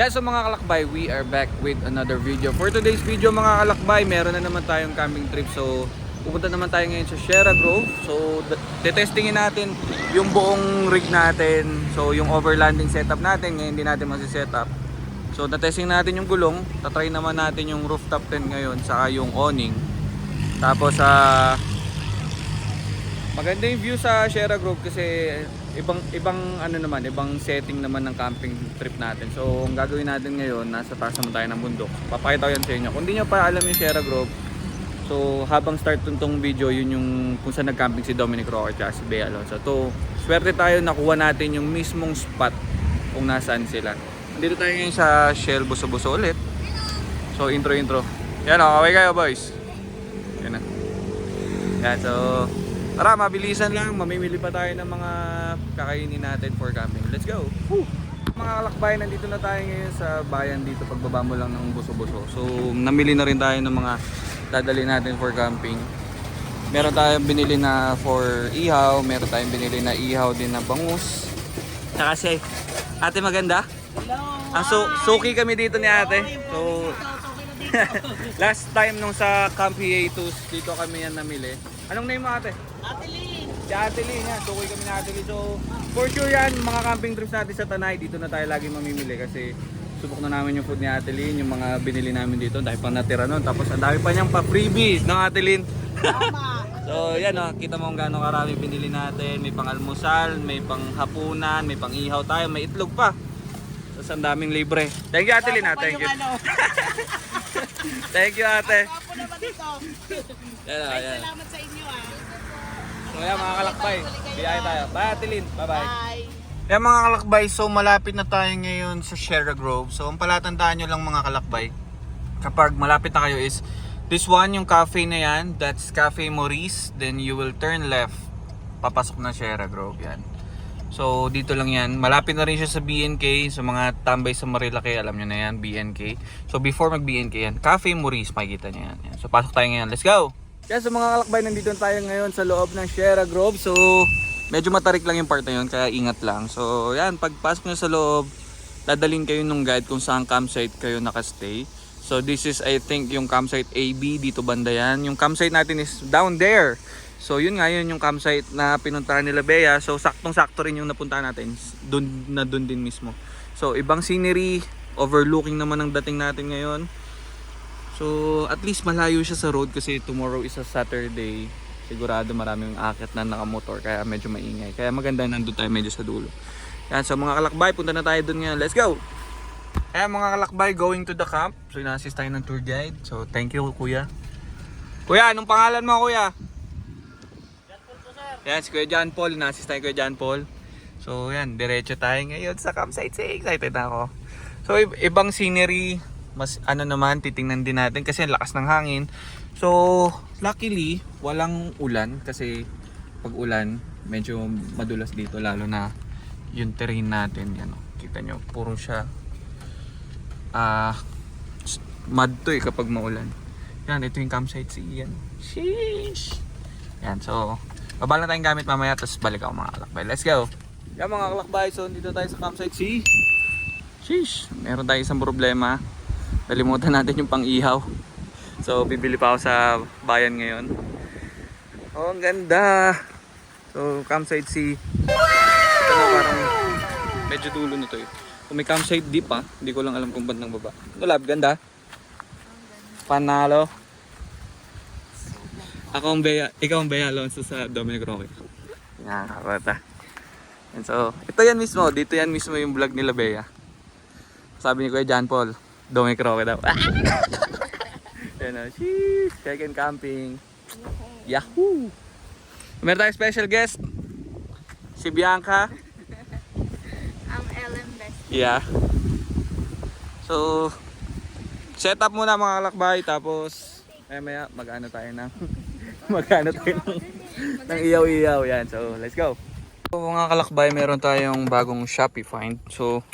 Kaya sa mga kalakbay, we are back with another video. For today's video mga kalakbay, meron na naman tayong camping trip. So pupunta naman tayo ngayon sa Sierra Grove. So detestingin natin yung buong rig natin. So yung overlanding setup natin, ngayon hindi natin masi-setup. So natesting natin yung gulong, tatry naman natin yung rooftop tent ngayon, saka yung awning. Tapos maganda yung view sa Sierra Grove kasi ibang setting naman ng camping trip natin. So ang gagawin natin ngayon, nasa taas naman tayo ng bundok. Papakita ko yan sa inyo. Kung hindi nyo pa alam yung Sierra Grove, so habang start tong video, yun yung kung saan nag-camping si Dominic Roque at si Bea Alonso. So swerte tayo, nakuha natin yung mismong spot kung nasaan sila. Dito tayo ngayon sa Shell Buso-Buso ulit. So intro. Yan o, okay kayo boys. Yan na. Yan, so tara, mabilisan lang. Mamimili pa tayo ng mga kakainin natin for camping. Let's go! Woo! Mga kalakbay, nandito na tayo ngayon sa bayan dito. Pagbaba mo lang ng Buso-Buso. So namili na rin tayo ng mga dadali natin for camping. Meron tayong binili na for ihaw. Meron tayong binili na ihaw din na bangus. Tsaka si ate maganda. Hello! Suki kami dito ni ate. So last time nung sa Camp Hiatus, dito kami yan namili. Anong name mo ate? Ate Lynn! Si Ate Lynn yan, suki kami ni Ate Lynn. So for sure yan, mga camping trips natin sa Tanay, dito na tayo lagi mamimili kasi subok na namin yung food ni Ate Lynn, yung mga binili namin dito, dahil pang natira nun. Tapos ang dami pa niyang pa-freebies ng Ate Lynn. Tama! So yan o, kita mo kung gano'ng karami binili natin. May pang almusal, may pang hapunan, may pang ihaw tayo, may itlog pa. Tapos ang daming libre. Thank you Ate Lynn ha, thank you. Thank you ate. Ako naman dito. Yan o, yan. Salamat sa inyo So yan mga kalakbay, biyahe tayo. Bye Ate Lynn, bye bye. Bye! Yan mga kalakbay, so malapit na tayo ngayon sa Sierra Grove. So ang palatandaan nyo lang mga kalakbay, kapag malapit na kayo is this one, yung cafe na yan, that's Cafe Maurice. Then you will turn left, papasok na Sierra Grove yan. So dito lang yan, malapit na rin siya sa BNK. So mga tambay sa Marilake, alam nyo na yan, BNK. So before mag BNK yan, Cafe Maurice, makikita nyo yan. So pasok tayo ngayon, let's go! Yan, so mga kalakbay, nandito tayo ngayon sa loob ng Sierra Grove. So medyo matarik lang yung part na yun, kaya ingat lang. So yan, pagpasok nyo sa loob, dadalhin kayo nung guide kung saan campsite kayo nakastay. So this is I think yung campsite AB, dito banda yan. Yung campsite natin is down there. So yun nga, yun yung campsite na pinuntahan nila Bea. So saktong-sakto rin yung napuntahan natin, dun din mismo. So ibang scenery, overlooking naman ang dating natin ngayon. So at least malayo siya sa road kasi tomorrow is a Saturday. Sigurado maraming akit na nakamotor kaya medyo maingay. Kaya maganda nandun tayo medyo sa dulo. Yan, so mga kalakbay, punta na tayo dun ngayon. Let's go! Kaya mga kalakbay, going to the camp. So ina-assist tayo ng tour guide. So thank you kuya. Kuya, anong pangalan mo kuya? John Paul po sir. Yan, si Kuya John Paul. Ina-assist tayo Kuya John Paul. So yan, diretso tayo ngayon sa campsite. Excited na ako. So ibang scenery. Mas naman, titingnan din natin kasi ang lakas ng hangin. So luckily walang ulan kasi pag ulan medyo madulas dito, lalo na yung terrain natin yan, kita nyo puro siya mud to kapag maulan. Yan, ito yung campsite, yan. Sheesh. Yan, so baba na tayong gamit mamaya tapos balik ako mga kalakbay. Let's go. Yan mga kalakbay, so dito tayo sa campsite. Sheesh, meron tayo isang problema. Nalimutan natin yung pang-ihaw. So bibili pa ako sa bayan ngayon. Oh, ang ganda. So campsite C. Ito na, parang medyo dulo na to eh. Kung may campsite D pa, hindi ko lang alam kung bandang baba. Ito lab, ganda. Panalo. Ikaw ang Bea Alonso sa Dominic Roque. Nakakabata. And so, ito yan mismo. Dito yan mismo yung vlog nila Bea. Sabi ni Kuya John Paul, Dominic Roque daw. Yan o. Sheesh. Second camping. Yahoo! Meron tayong special guest. Si Bianca. Ang Ellen Best. Yeah. So, set up muna mga kalakbay. Tapos, maya mag-ano tayo ng ng iyaw-iyaw. Yan. So, let's go. So, mga kalakbay, meron tayong bagong Shopee find. So,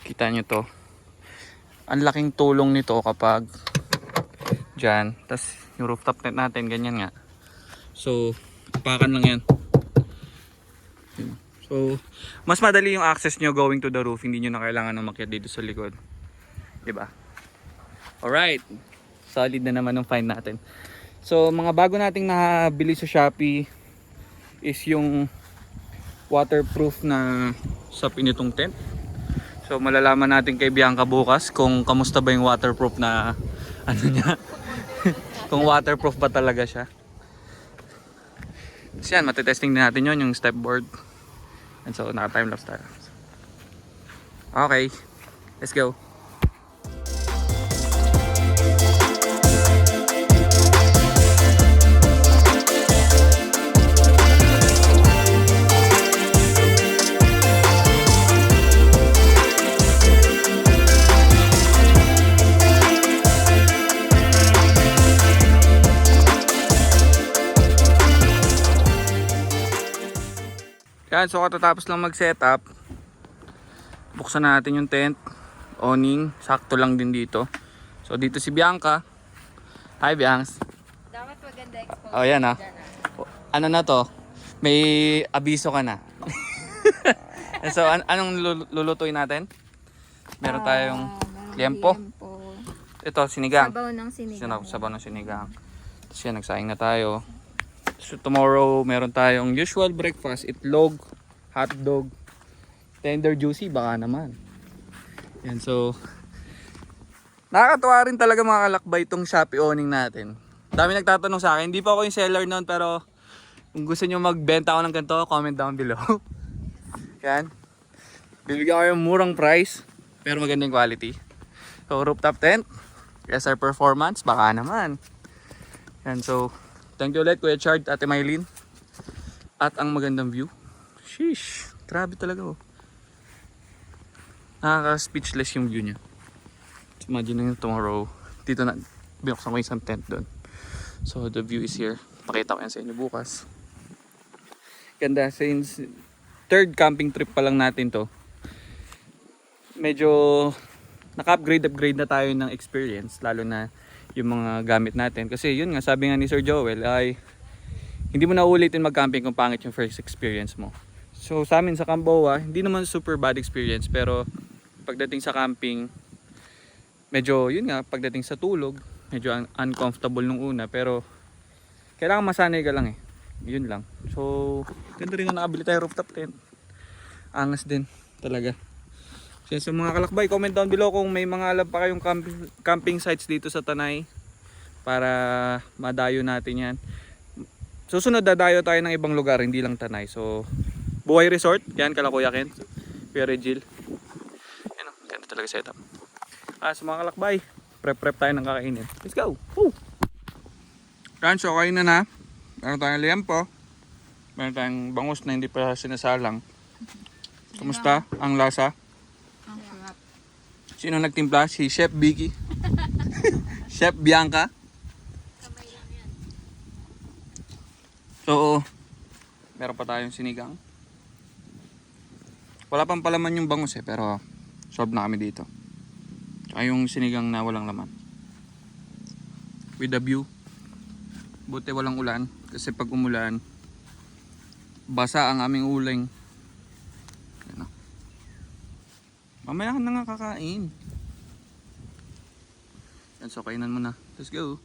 kita nyo to. Ang laking tulong nito kapag dyan. Tapos yung rooftop tent natin, ganyan nga. So, apakan lang yan. So, So, mas madali yung access nyo going to the roof. Hindi nyo na kailangan umakyat dito sa likod. Diba? Alright. Solid na naman ang find natin. So, mga bago nating nabili sa Shopee is yung waterproof na sa pinitong tent. So, malalaman natin kay Bianca bukas kung kamusta ba yung waterproof na ano niya. Kung waterproof ba talaga siya. So yan, matitesting din natin yun, yung step board. And so, naka-timelapse tayo. Okay, let's go. Yan, so katatapos lang mag-setup. Buksan natin yung tent, awning, sakto lang din dito. So dito si Bianca. Hi Biancs. Dapat maganda exposure. Oh yan ah. Ano na to? May abiso ka na. So anong lulutuin natin? Meron tayong liempo. Ito, sinigang. Sabaw ng sinigang. Sabaw ng sinigang. Tapos yan, nagsaing na tayo. So tomorrow, meron tayong usual breakfast. Itlog, hotdog, tender juicy, baka naman. Yan, so nakakatuwa rin talaga mga kalakbay itong Shopee awning natin. Dami nagtatanong sa akin. Hindi pa ako yung seller noon, pero kung gusto nyo magbenta ako ng ganito, comment down below. Yan. Bibigyan ko yung murang price, pero magandang quality. So rooftop tent, SR performance, baka naman. Yan, so thank you ulit Kuya Chard, Ate Mylene. At ang magandang view. Sheesh, grabe talaga oh. Nakaka-speechless yung view niya. Imagine nyo tomorrow, dito na, binuksan ko yung isang tent doon. So the view is here. Pakita ko yan sa inyo bukas. Ganda, since third camping trip pa lang natin to, medyo naka-upgrade na tayo ng experience, lalo na yung mga gamit natin. Kasi yun nga, sabi nga ni Sir Joel ay hindi mo na ulitin mag-camping kung pangit yung first experience mo. So sa amin sa Camboa, hindi naman super bad experience, pero pagdating sa camping, medyo yun nga, pagdating sa tulog, medyo uncomfortable nung una, pero kailangan masanay ka lang eh. Yun lang. So ganda rin na nakabili tayo rooftop tent. Angas din talaga. So mga kalakbay, comment down below kung may mga alam pa kayong camping sites dito sa Tanay para madayo natin yan. Susunod dadayo tayo ng ibang lugar, hindi lang Tanay. So Buhay Resort, yan kala Kuya Ken, Kuya Regil. Yan o, ganda talaga setup. So mga kalakbay, prep tayo ng kakainin. Let's go! Woo! Yan, so kain na. Meron tayong liempo. Meron tayong bangus na hindi pa sinasalang. Kamusta ang lasa? Sino nagtimpla? Si Chef Vicky. Chef Bianca. Kamay lang yan. So, meron pa tayong sinigang. Wala pang palaman yung bangus eh, pero solve na kami dito. Ay yung sinigang na walang laman. With the view. Buti walang ulan. Kasi pag umulan, basa ang aming uling. Mamaya ka na nga kakain. Yan, so kainan mo na. Let's go.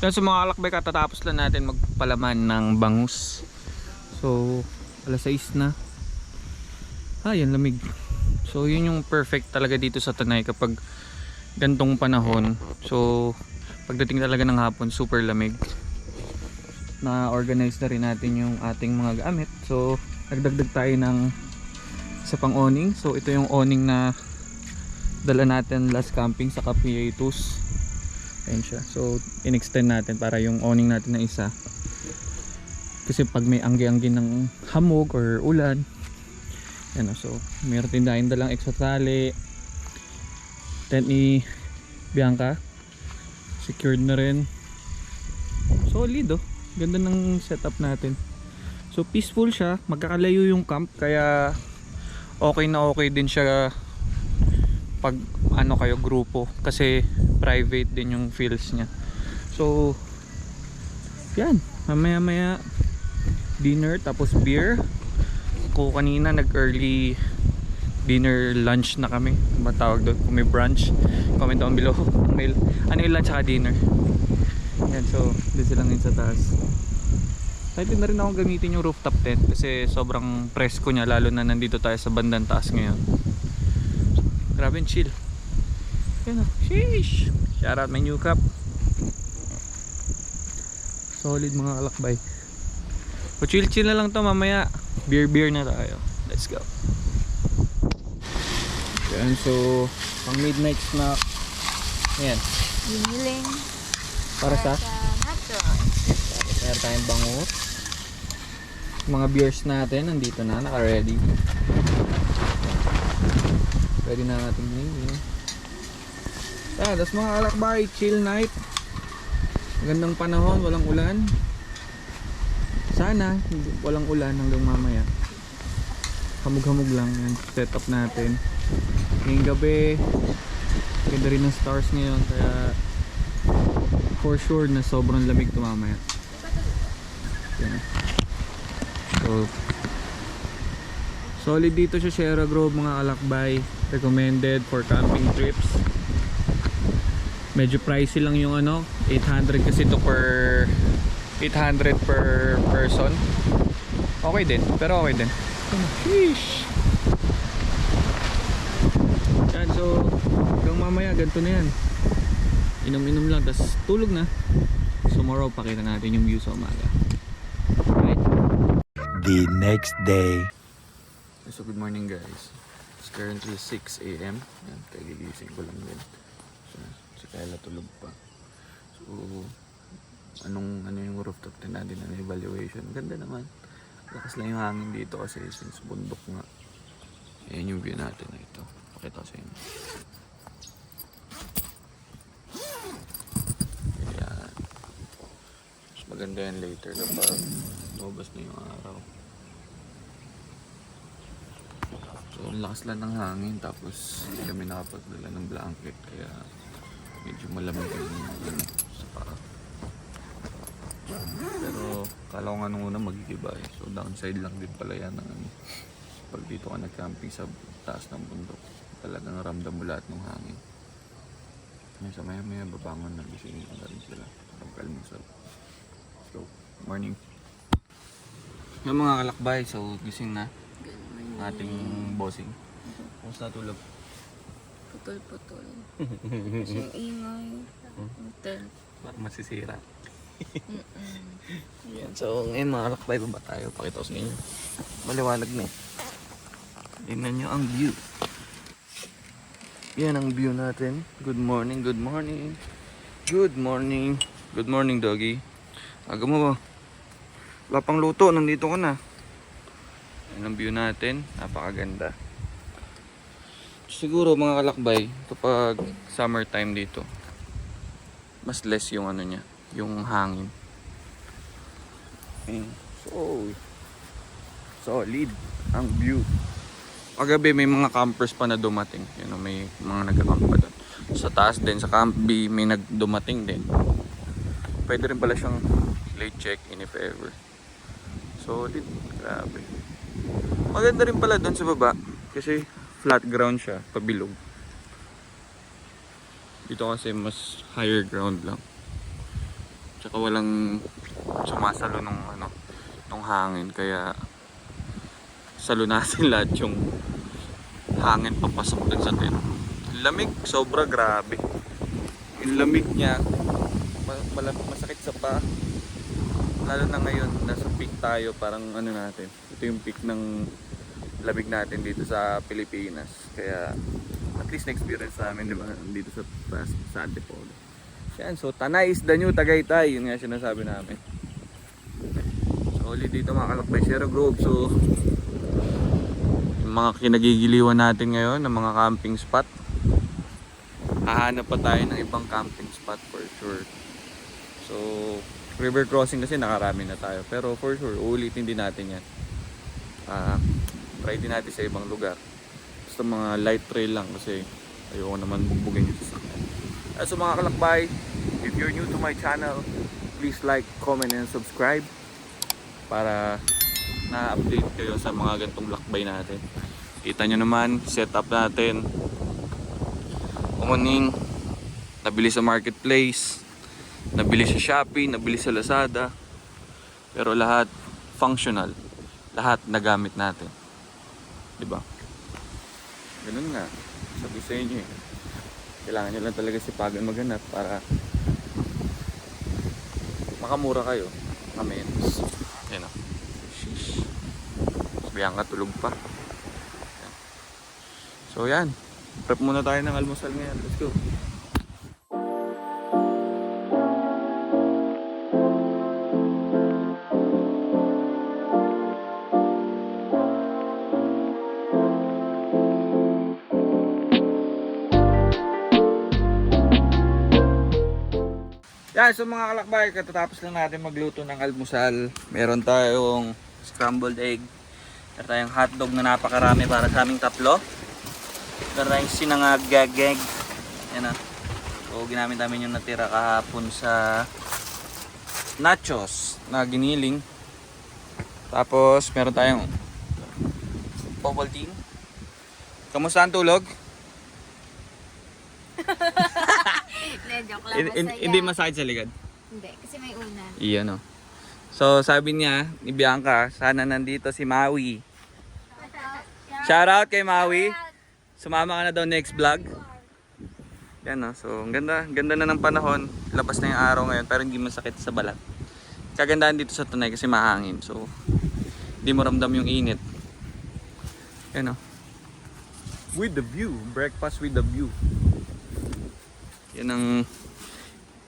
Yan, so mga kalakbay, katatapos lang natin magpalaman ng bangus. So, alas 6 na. Yan, lamig. So, yun yung perfect talaga dito sa Tanay kapag gantong panahon. So, pagdating talaga ng hapon, super lamig. Na-organize na rin natin yung ating mga gamit. So, nagdagdag tayo ng isa pang awning. So ito yung awning na dala natin last camping sa Capiatus. Ayan siya. So in-extend natin para yung awning natin na isa. Kasi pag may anggi-anggi ng hamog or ulan, yan o. So meron din tayong dalang extra tali. Tent ni Bianca. Secured na rin. Solid oh. Ganda ng setup natin. So peaceful siya. Magkakalayo yung camp. Kaya okay na okay din siya pag ano kayo grupo, kasi private din yung feels niya. So yan, mamaya dinner tapos beer, ko kanina, nag-early dinner lunch na kami. Ano ba tawag doon? Kung may brunch, comment down below. Ano yung lunch saka dinner. Yan, so doon sila ngayon sa taas. Excited na rin ako gamitin yung rooftop tent kasi sobrang presko niya, lalo na nandito tayo sa bandang taas ngayon. Grabe, chill. Yan o, sheesh. Shout out my new cup. Solid mga kalakbay. So chill na lang to, mamaya beer na tayo. Let's go. Yan, so pang midnight snack. Ayan. Biniling Para sa natural. meron tayong bangus. Mga beers natin nandito na, naka-ready. Pwede na natin yun. Tapos mga kalakbay, chill night. Magandang panahon, walang ulan. Sana walang ulan hanggang mamaya. Hamog-hamog lang yung setup natin. Ngayong gabi, ganda rin ng stars ngayon, kaya for sure na sobrang lamig ito mamaya. Yan. So solid dito sa Sierra Grove mga kalakbay. Recommended for camping trips. Medyo pricey lang yung 800 kasi ito per 800 per person. Okay din, pero okay din. Sheesh. Yan, so hanggang mamaya ganito na yan. Inom-inom lang, tas tulog na. Tomorrow pakita natin yung view sa umaga. Right? The next day. So good morning guys. It's currently 6 AM. Yan, kagigising ko lang din. So, si Kayla tulog pa. So ano yung rooftop tent natin na evaluation. Ganda naman. Lakas lang yung hangin dito kasi since bundok nga. Ayan yung view natin na ito. Pakita ko sa inyo. Ayan. Mas maganda yan later kapag lumabas na yung araw. So ang lakas lang ng hangin tapos hindi kami nakapagdala ng blanket kaya medyo malamig yung sa paa. Pero kala ko nga nung una magigiba eh. So downside lang din pala yan ng pag dito ka nag-camping sa taas ng bundok. Talagang ramdam mo lahat ng hangin. Ngayon sa maya babangon na gisingin na rin sila. Pagkalmusal. So, morning. Yung mga kalakbay, so gising na ating bossing. Kumusta tulog? Putol-putol. Kasi yung ingay. Hotel. Ba't masisira? Yan. So ngayon mga kalakbay, baba tayo. Pakita ko sa inyo. Maliwanag na eh. Tingnan nyo ang view. Yan ang view natin. Good morning, good morning. Good morning. Good morning doggy. Aga mo ba? Wala pang luto, nandito ka na. Yan ang view natin. Napakaganda. Siguro mga kalakbay, kapag summertime dito, mas less yung niya, yung hangin. So solid ang view. Kagabi may mga campers pa na dumating. May mga nagka-camp pa doon. Sa taas din, sa Camp B may nagdumating din. Pwede rin pala siyang late check-in if ever. Solid, grabe. Maganda rin pala doon sa baba kasi flat ground siya, pabilog. Dito kasi mas higher ground lang. Tsaka walang sumasalo nung hangin, kaya salunasin lahat yung hangin papasok din sa tent. Lamig, sobra grabe. Yung lamig niya masakit sa pa. Lalo na ngayon, nasa peak tayo, parang natin. Ito yung peak ng lamig natin dito sa Pilipinas. Kaya at least na-experience namin, di ba, dito sa Antipolo. Yan, so Tanay is the new Tagaytay. Yun nga sinasabi namin. So ulit dito mga kalakbay, Sierra Grove. So yung mga kinagigiliwan natin ngayon ng mga camping spot, hahanap pa tayo ng ibang camping spot for sure. So river crossing kasi nakarami na tayo, pero for sure uulitin din natin yan. Try din natin sa ibang lugar. Basta mga light trail lang kasi ayoko naman bugbugin yung sasakyan. So mga kalakbay, if you're new to my channel, please like, comment, and subscribe para na-update kayo sa mga gantong lakbay natin. Kita nyo naman, setup natin. Umuning, nabili sa marketplace, nabili sa Shopee, nabili sa Lazada. Pero lahat functional. Lahat nagamit natin. Diba? Ganun nga. Sabi sa inyo eh. Kailangan nyo lang talaga sipagan maghanap para makamura kayo. Kamens. Yan o. Sheesh. Sabihan ka tulog pa. Yan. So yan. Prep muna tayo ng almusal ngayon. Let's go. Yan, so mga kalakbay, katatapos lang natin magluto ng almusal. Meron tayong scrambled egg. Meron tayong hotdog na napakarami para sa aming tatlo. Meron tayong sinangag gagag. Yan na. So ginamit namin yung natira kahapon sa nachos na giniling. Tapos meron tayong Ovaltine. Kamusta ang tulog? Joke lang, masaya. Hindi masakit sa likod. Hindi, kasi may unan. Iyan o. So sabi niya, ni Bianca, sana nandito si Maui. Shoutout kay Maui. Sumama ka na daw next vlog. Yan o. So ang ganda na ng panahon. Labas na yung araw ngayon pero hindi masakit sa balat. Kagandahan dito sa Tanay kasi mahangin. So hindi mo ramdam yung init. Yan o. With the view. Breakfast with the view. Yan ang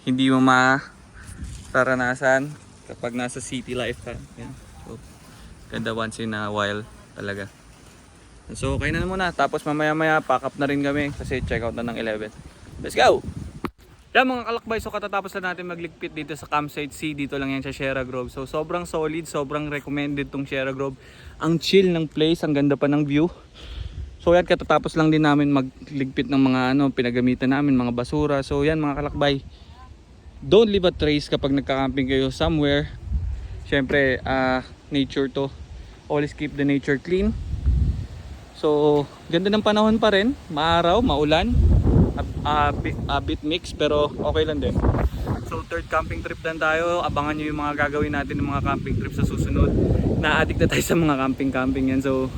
hindi mo mararanasan kapag nasa city life ka. Yan. So, ganda once in a while talaga. So, kayo na muna. Tapos mamaya pack up na rin kami kasi check out na ng 11. Let's go! Yan mga kalakbay, so katatapos na natin magligpit dito sa Campsite C. Dito lang yan sa Sierra Grove. So, sobrang solid, sobrang recommended tong Sierra Grove. Ang chill ng place, ang ganda pa ng view. So yan, katatapos lang din namin magligpit ng mga pinagamitan namin, mga basura. So yan mga kalakbay, don't leave a trace kapag nagka-camping kayo somewhere. Syempre, nature to. Always keep the nature clean. So, ganda ng panahon pa rin. Maaraw, maulan. A bit mix pero okay lang din. So third camping trip lang tayo. Abangan nyo yung mga gagawin natin ng mga camping trip sa susunod. Na-addict na tayo sa mga camping yan. So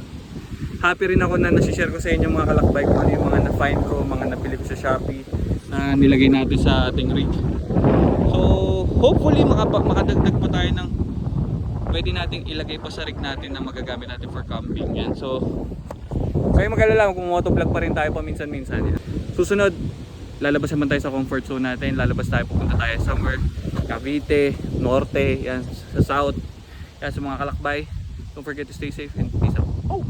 happy rin ako na nasi-share ko sa inyo mga kalakbay kung ano yung mga na-find ko, mga nabili ko sa Shopee na nilagay natin sa ating rig. So hopefully makadagdag pa tayo ng pwede nating ilagay pa sa rig natin na magagamit natin for camping. Yan. So kayo mag-alala, mag-motovlog pa rin tayo paminsan-minsan. Yan. Susunod, lalabas naman tayo sa comfort zone natin. Lalabas tayo, pupunta tayo somewhere Cavite, Norte, yan, sa South. Yan, sa mga kalakbay, don't forget to stay safe and peace out. Oh!